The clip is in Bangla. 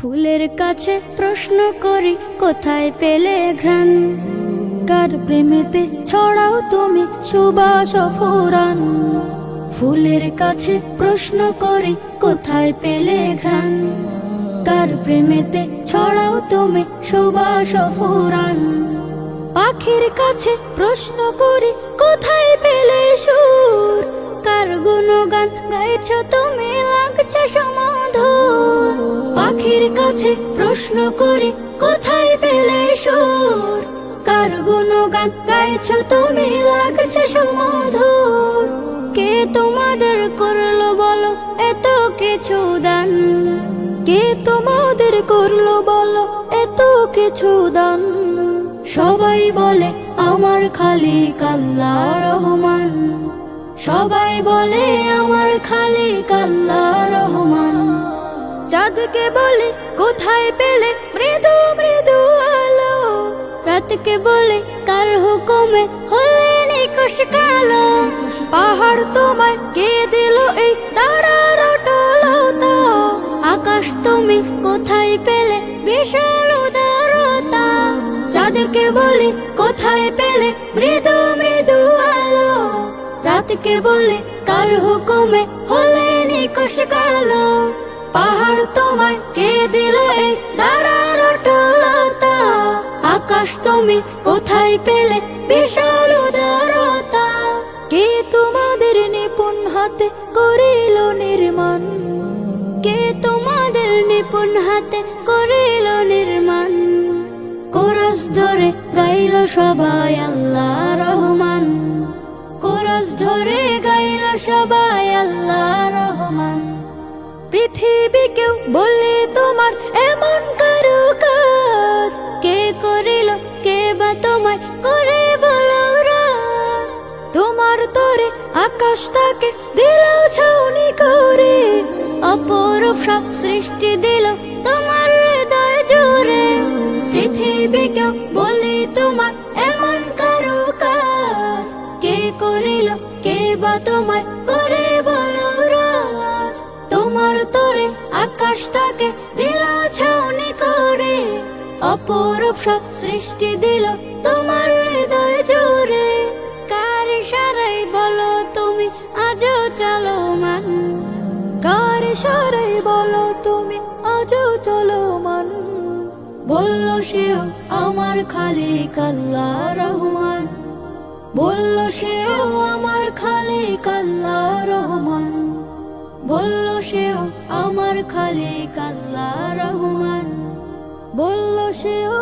ফুলের কাছে প্রশ্ন করি কোথায় পেলে ঘ্রাণ, কার প্রেমেতে ছড়াও তুমি সুবাস ফুরান। ফুলের কাছে প্রশ্ন করি কোথায় পেলে ঘ্রাণ, কার প্রেমেতে ছড়াও তুমি সুবাস ফুরান। পাখির কাছে প্রশ্ন করি কোথায় পেলে সুর, কার গুণগান গাইছ তুমি লাগছে সমাধুর। পাখির কাছে প্রশ্ন করি কোথায় পেলে সুর, কার গুণগান গাইছ তুমি লাগছে সমাধুর। কে তোমাদের করলো বলো এত কিছু দান, কে তোমাদের করলো বলো এত কিছু দান। সবাই বলে আমার খালিক আল্লাহ রহমান, সবাই বলে আমার খালিক আল্লাহ রহমান। চাঁদকে বলে কোথায় পেলে মৃদু মৃদু আলো, রাতকে বলে কার হুকুমে হলে নিকশ কালো। পাহাড় তোমায় কে দিল এই দাঁড়ার অটলতা, আকাশ তুমি কোথায় পেলে বিশাল উদারতা। চাঁদকে বলে কোথায় পেলে মৃদু মৃদু আলো, রাতকে বলে কার হুকুমে হলে নিকশ কালো। পাহাড় তোমায় কে দিল এই দাঁড়ার অটলতা, আকাশ তুমি কোথায় পেলে বিশাল উদারতা। কে তোমাদের নিপুণ হাতে করিল নির্মাণ, কে তোমাদের নিপুণ হাতে করিল নির্মাণ। কোরস ধরে গাইল সবাই আল্লাহ রহমান, কোরস ধরে গাইল সবাই আল্লাহ রহমান। পৃথিবীকেও বলে তোমার এমন কারো কাজ, কে করিল কে বা তোমায় করে বলো রাজ। তোমার তরে আকাশটাকে দিল ছাউনি করে, অপরূপ সব সৃষ্টি দিল তোমার হৃদয় জুড়ে। পৃথিবীকেও বলে তোমার এমন কারো কাজ, কে করিল কে বা তোমায় করে বলো রাজ। তোমার তরে আকাশটাকে দিল ছাউনি করে, অপরূপ সব সৃষ্টি দিল তোমার হৃদয় জুড়ে। কার ইশারায় বলো তুমি আজও চলমান, কার ইশারায় বলো তুমি আজও চলমান। বলল সেও আমার খালিক আল্লাহ রহমান, বলল সেও আমার খালিক আল্লাহ রহমান। বলল সেও আমার খালিক আল্লাহ রহমান, বলল সেও